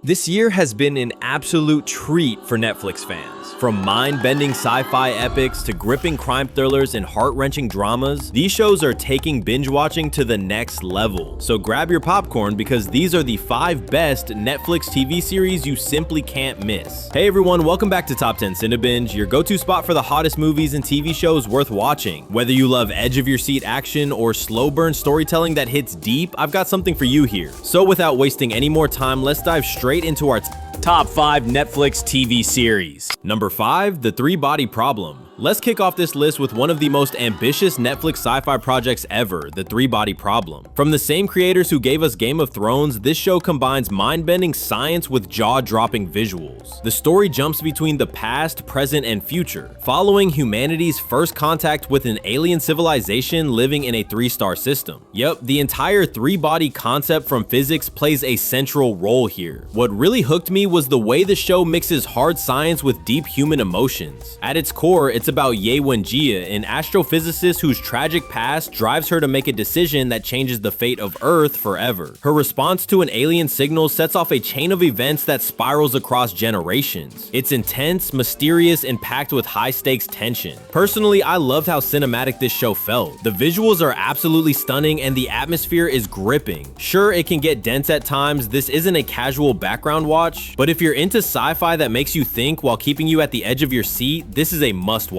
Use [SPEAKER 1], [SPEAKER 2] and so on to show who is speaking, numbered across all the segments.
[SPEAKER 1] This year has been an absolute treat for Netflix fans. From mind-bending sci-fi epics to gripping crime thrillers and heart-wrenching dramas, these shows are taking binge-watching to the next level. So grab your popcorn because these are the 5 best Netflix TV series you simply can't miss. Hey everyone, welcome back to Top 10 Cinebinge, your go-to spot for the hottest movies and TV shows worth watching. Whether you love edge-of-your-seat action or slow-burn storytelling that hits deep, I've got something for you here. So without wasting any more time, let's dive straight into our Top 5 Netflix TV series. Number 5, The Three-Body Problem. Let's kick off this list with one of the most ambitious Netflix sci-fi projects ever, The Three-Body Problem. From the same creators who gave us Game of Thrones, this show combines mind-bending science with jaw-dropping visuals. The story jumps between the past, present, and future, following humanity's first contact with an alien civilization living in a 3-star system. Yep, the entire three-body concept from physics plays a central role here. What really hooked me was the way the show mixes hard science with deep human emotions. At its core, it's about Ye Wenjie, an astrophysicist whose tragic past drives her to make a decision that changes the fate of Earth forever. Her response to an alien signal sets off a chain of events that spirals across generations. It's intense, mysterious, and packed with high-stakes tension. Personally, I loved how cinematic this show felt. The visuals are absolutely stunning and the atmosphere is gripping. Sure, it can get dense at times, this isn't a casual background watch, but if you're into sci-fi that makes you think while keeping you at the edge of your seat, this is a must-watch.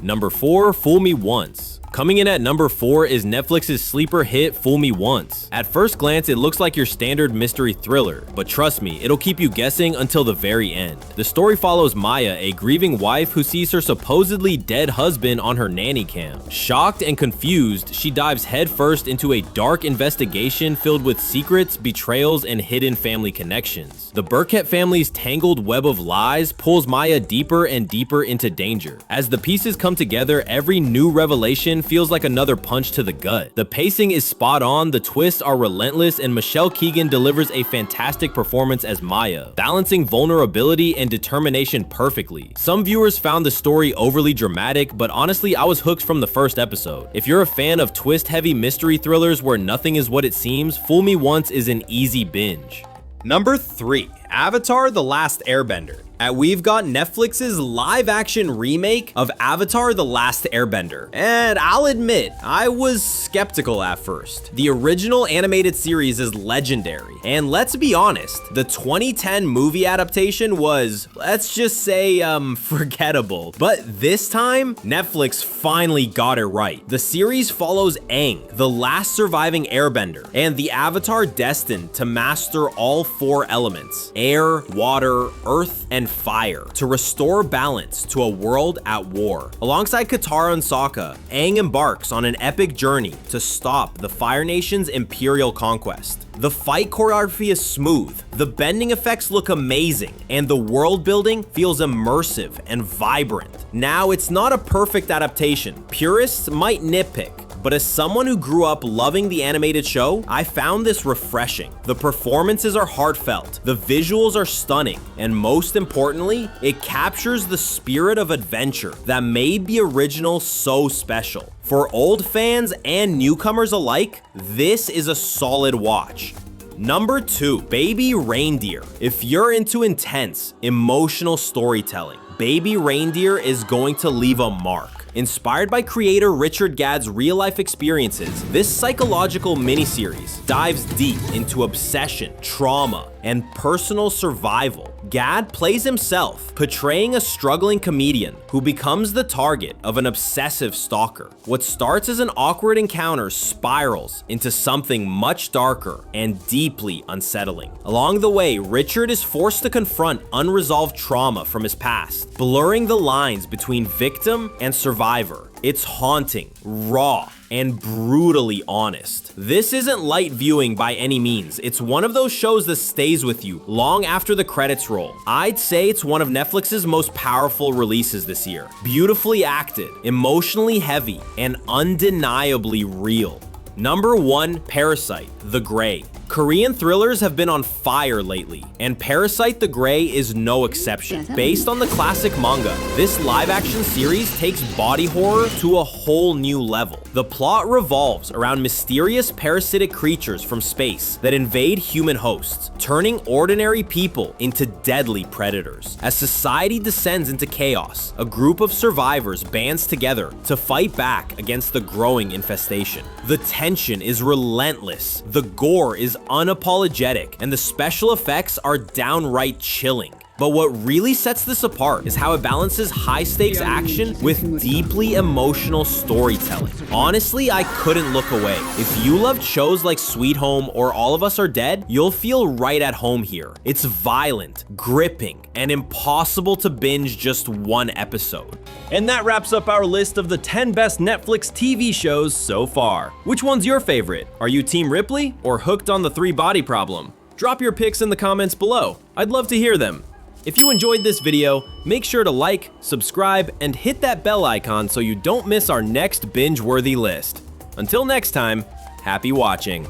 [SPEAKER 1] Number 4, Fool Me Once. Coming in at number 4 is Netflix's sleeper hit, Fool Me Once. At first glance, it looks like your standard mystery thriller, but trust me, it'll keep you guessing until the very end. The story follows Maya, a grieving wife who sees her supposedly dead husband on her nanny cam. Shocked and confused, she dives headfirst into a dark investigation filled with secrets, betrayals, and hidden family connections. The Burkett family's tangled web of lies pulls Maya deeper and deeper into danger. As the pieces come together, every new revelation feels like another punch to the gut. The pacing is spot on, the twists are relentless, and Michelle Keegan delivers a fantastic performance as Maya, balancing vulnerability and determination perfectly. Some viewers found the story overly dramatic, but honestly, I was hooked from the first episode. If you're a fan of twist-heavy mystery thrillers where nothing is what it seems, Fool Me Once is an easy binge. Number 3, Avatar: The Last Airbender. We've got Netflix's live-action remake of Avatar: The Last Airbender. And I'll admit, I was skeptical at first. The original animated series is legendary, and let's be honest, the 2010 movie adaptation was, let's just say, forgettable. But this time, Netflix finally got it right. The series follows Aang, the last surviving airbender, and the Avatar destined to master all 4 elements: air, water, earth, and fire, to restore balance to a world at war. Alongside Katara and Sokka, Aang embarks on an epic journey to stop the Fire Nation's imperial conquest. The fight choreography is smooth, the bending effects look amazing, and the world building feels immersive and vibrant. Now, it's not a perfect adaptation. Purists might nitpick, but as someone who grew up loving the animated show, I found this refreshing. The performances are heartfelt, the visuals are stunning, and most importantly, it captures the spirit of adventure that made the original so special. For old fans and newcomers alike, this is a solid watch. Number 2, Baby Reindeer. If you're into intense, emotional storytelling, Baby Reindeer is going to leave a mark. Inspired by creator Richard Gad's real-life experiences, this psychological miniseries dives deep into obsession, trauma, and personal survival. Gad plays himself, portraying a struggling comedian who becomes the target of an obsessive stalker. What starts as an awkward encounter spirals into something much darker and deeply unsettling. Along the way, Richard is forced to confront unresolved trauma from his past, blurring the lines between victim and survivor. It's haunting, raw, and brutally honest. This isn't light viewing by any means. It's one of those shows that stays with you long after the credits roll. I'd say it's one of Netflix's most powerful releases this year. Beautifully acted, emotionally heavy, and undeniably real. Number 1, Parasyte: The Grey. Korean thrillers have been on fire lately, and Parasyte: The Grey is no exception. Based on the classic manga, this live-action series takes body horror to a whole new level. The plot revolves around mysterious parasitic creatures from space that invade human hosts, turning ordinary people into deadly predators. As society descends into chaos, a group of survivors bands together to fight back against the growing infestation. The tension is relentless, the gore is unapologetic, and the special effects are downright chilling. But what really sets this apart is how it balances high-stakes action with deeply emotional storytelling. Honestly, I couldn't look away. If you loved shows like Sweet Home or All of Us Are Dead, you'll feel right at home here. It's violent, gripping, and impossible to binge just one episode. And that wraps up our list of the 10 best Netflix TV shows so far. Which one's your favorite? Are you Team Ripley or hooked on the 3-body problem? Drop your picks in the comments below. I'd love to hear them. If you enjoyed this video, make sure to like, subscribe, and hit that bell icon so you don't miss our next binge-worthy list. Until next time, happy watching.